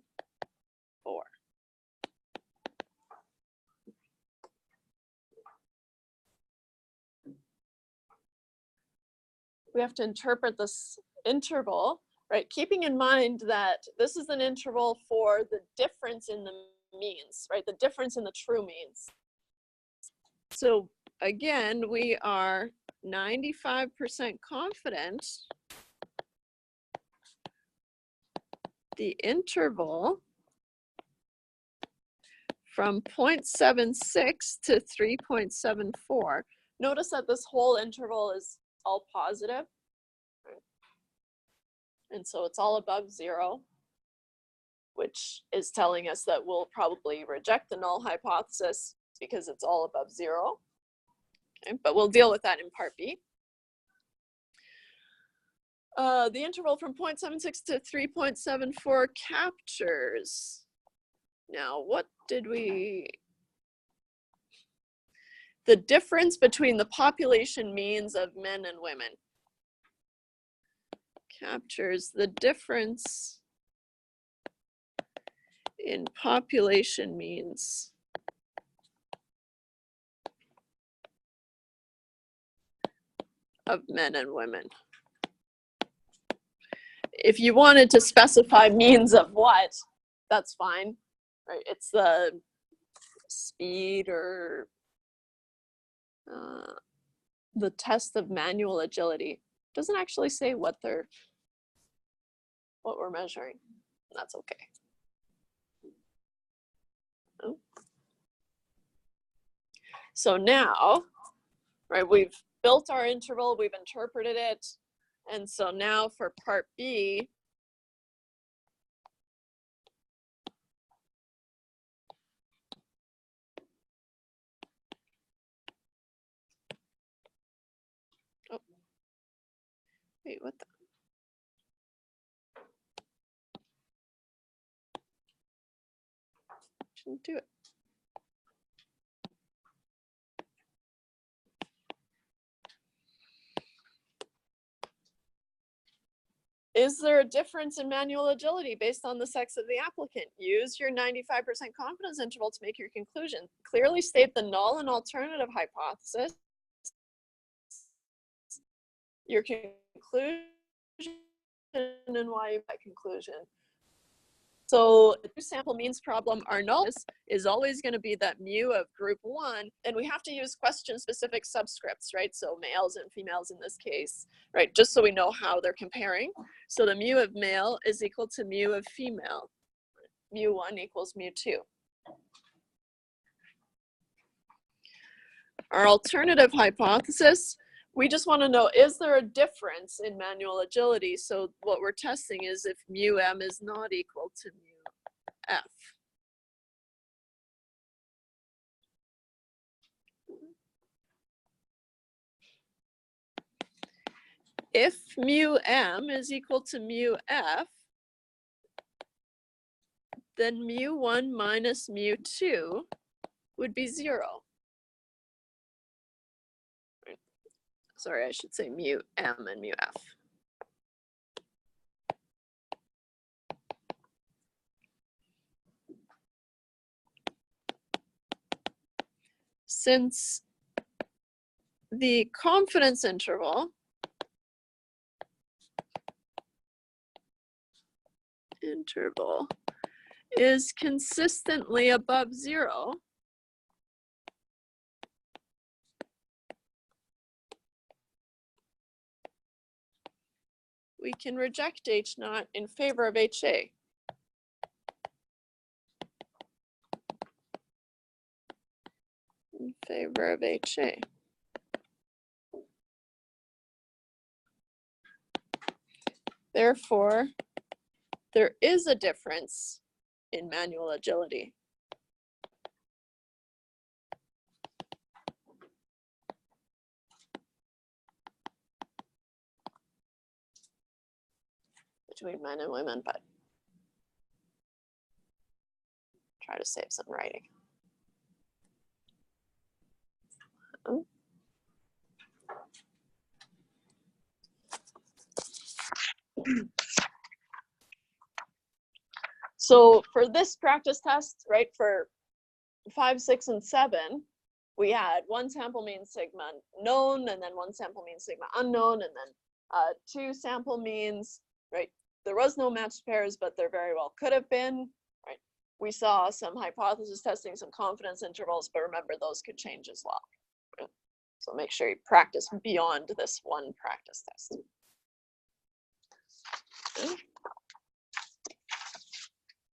We have to interpret this interval, right? Keeping in mind that this is an interval for the difference in the means, right? The difference in the true means. So again, we are 95% confident the interval from 0.76 to 3.74. Notice that this whole interval is all positive, right? And so it's all above 0, which is telling us that we'll probably reject the null hypothesis because it's all above 0. Okay, but we'll deal with that in part B. The interval from 0.76 to 3.74 captures. Now, what did we... The difference between the population means of men and women. Captures the difference in population means of men and women. If you wanted to specify means of what, that's fine, right? It's the speed or the test of manual agility. It doesn't actually say what we're measuring. That's okay. Oh. So now, right, we've built our interval, we've interpreted it, and so now for part B, oh, wait, what the? Shouldn't do it. Is there a difference in manual agility based on the sex of the applicant? Use your 95% confidence interval to make your conclusion. Clearly state the null and alternative hypothesis. Your conclusion and why you got conclusion. So the two sample means problem, our null is always going to be that mu of group 1, and we have to use question-specific subscripts, right? So males and females in this case, right? Just so we know how they're comparing. So the mu of male is equal to mu of female. Mu1 equals mu2. Our alternative hypothesis, we just want to know, is there a difference in manual agility? So what we're testing is if mu m is not equal to mu f. If mu m is equal to mu f, then mu1 minus mu2 would be 0. Sorry, I should say mu m and mu f. Since the confidence interval is consistently above 0, we can reject H0 in favor of HA. In favor of HA. Therefore, there is a difference in manual agility. Between men and women, but try to save some writing. Oh. So for this practice test, right, for 5, 6, and 7, we had one sample mean sigma known, and then one sample mean sigma unknown, and then 2 sample means, right? There was no matched pairs, but there very well could have been, right? We saw some hypothesis testing, some confidence intervals, but remember those could change as well. Right? So make sure you practice beyond this one practice test. Okay.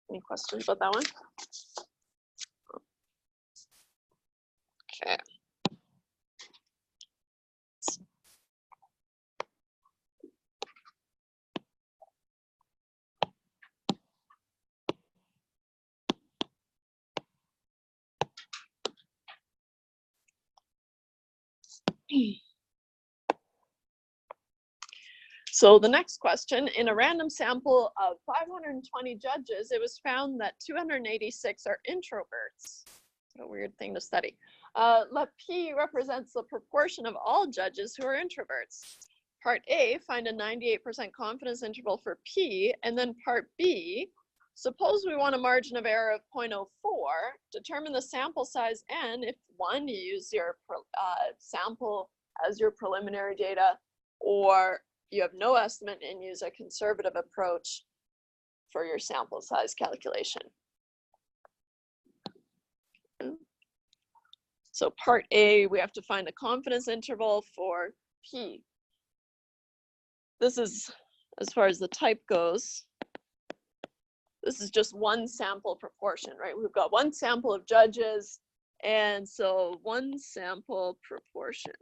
Any questions about that one? Okay. So the next question, in a random sample of 520 judges, it was found that 286 are introverts. What a weird thing to study. Let P represents the proportion of all judges who are introverts. Part A, find a 98% confidence interval for P, and then part B, suppose we want a margin of error of 0.04, determine the sample size N if one, you use your sample as your preliminary data, or you have no estimate and use a conservative approach for your sample size calculation. So part A, we have to find a confidence interval for P. This is, as far as the type goes, this is just one sample proportion, right? We've got one sample of judges, and so one sample proportion.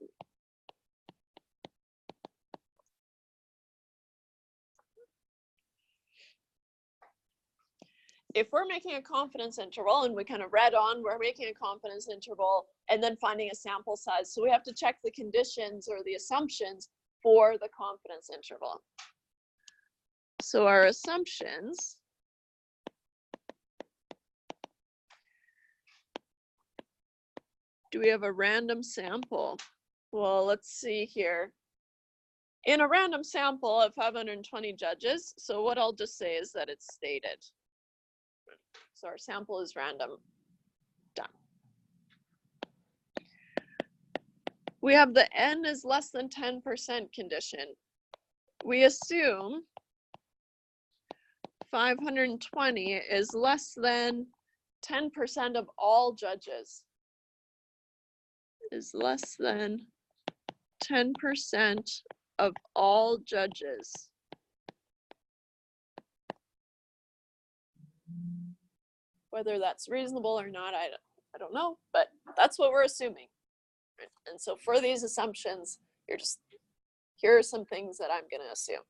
If we're making a confidence interval, and we kind of read on, we're making a confidence interval and then finding a sample size. So we have to check the conditions or the assumptions for the confidence interval. So our assumptions, do we have a random sample? Well, let's see here. In a random sample of 520 judges, so what I'll just say is that it's stated. So our sample is random. Done. We have the N is less than 10% condition. We assume 520 is less than 10% of all judges. Is less than 10% of all judges. Whether that's reasonable or not, I don't know, but that's what we're assuming. And so for these assumptions, here are some things that I'm going to assume.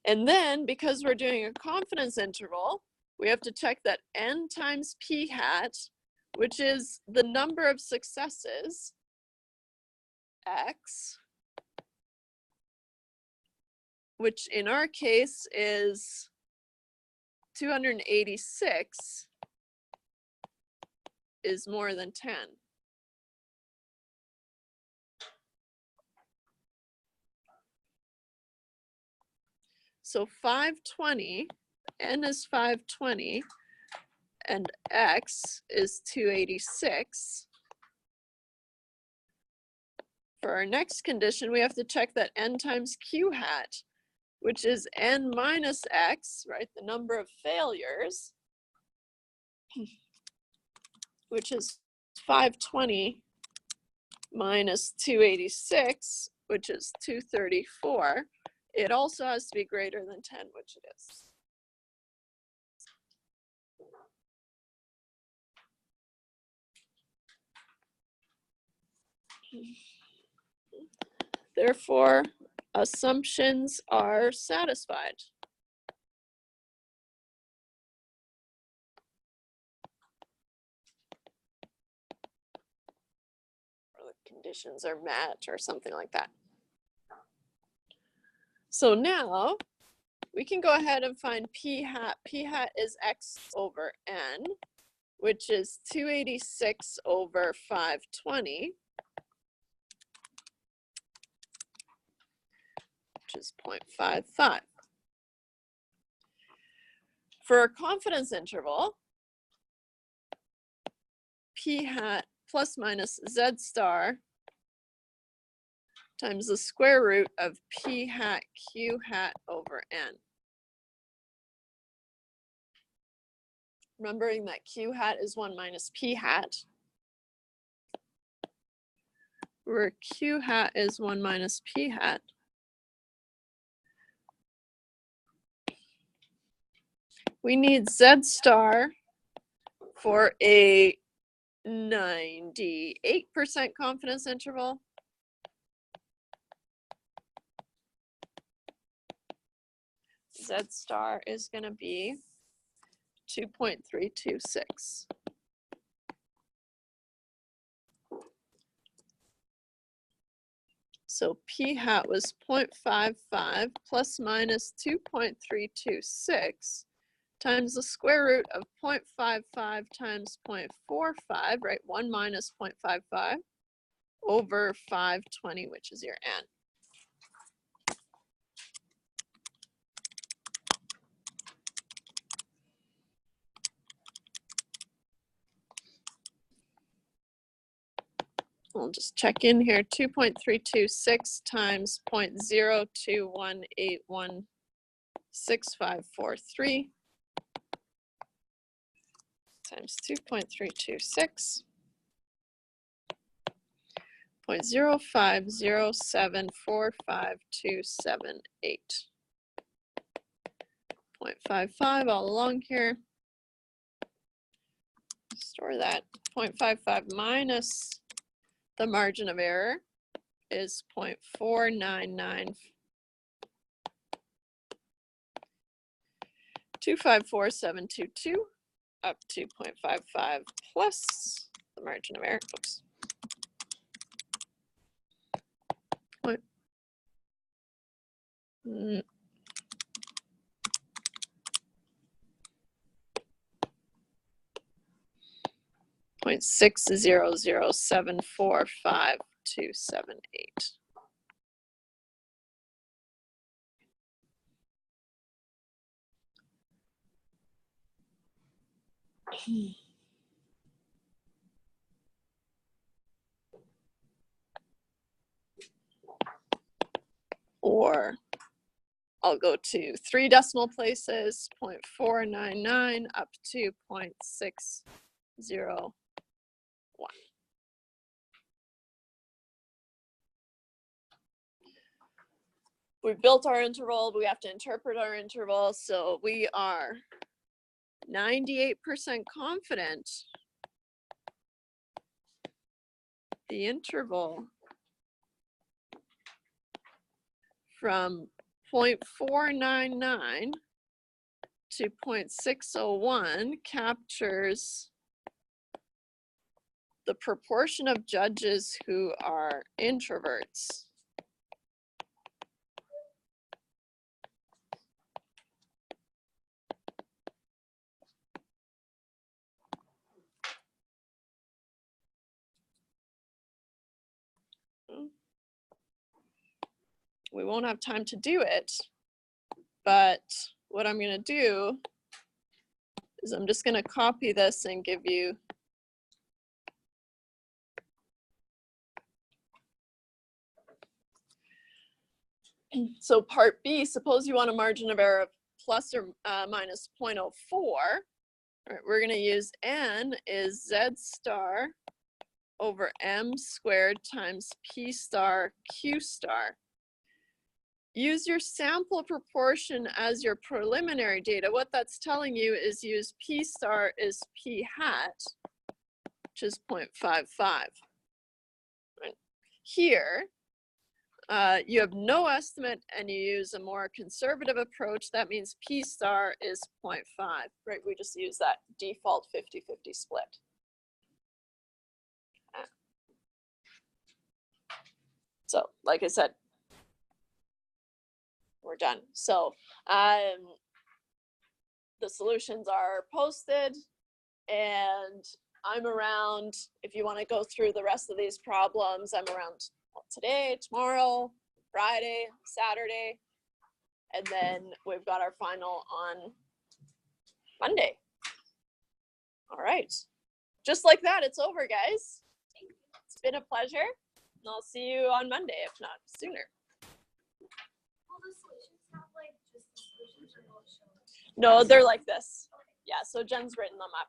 And then, because we're doing a confidence interval, we have to check that N times P hat, which is the number of successes, X, which in our case is 286, is more than 10. So 520, N is 520, and X is 286. For our next condition, we have to check that N times Q hat, which is N minus X, right, the number of failures, which is 520 minus 286, which is 234. It also has to be greater than 10, which it is. Therefore, assumptions are satisfied. Or the conditions are met or something like that. So now we can go ahead and find P hat. P hat is X over N, which is 286 over 520. Which is 0.55. For a confidence interval, P hat plus minus Z star times the square root of P hat Q hat over N. Remembering that Q hat is 1 minus P hat, where Q hat is 1 minus P hat. We need Z star for a 98% confidence interval. Z star is going to be 2.326. So p hat was 0.55 plus minus 2.326 times the square root of 0.55 times 0.45, right? 1 minus 0.55 over 520, which is your n. I'll just check in here, 2.326 times 0.0218165543 times 2.326, 0.050745278. 0.55 all along here. Store that. 0.55 minus the margin of error is 0.499. 254722 up to 0.55 plus the margin of error. Oops. What? 0.600745278. Or I'll go to 3 decimal places, 0.499 up to 0.601. We built our interval, we have to interpret our interval, so we are 98% confident the interval from 0.499 to 0.601 captures the proportion of judges who are introverts. We won't have time to do it, but what I'm going to do is I'm just going to copy this and give you so part B, suppose you want a margin of error of plus or minus 0.04. All right, we're going to use n is Z star over m squared times p star q star. Use your sample proportion as your preliminary data. What that's telling you is use p star is p hat, which is 0.55. Right. Here, you have no estimate and you use a more conservative approach. That means p star is 0.5, right? We just use that default 50-50 split. So, like I said, we're done. So the solutions are posted and I'm around. If you want to go through the rest of these problems, I'm around today, tomorrow, Friday, Saturday, and then we've got our final on Monday. All right. Just like that, it's over, guys. It's been a pleasure, and I'll see you on Monday, if not sooner. No, they're like this. Yeah, so Jen's written them up.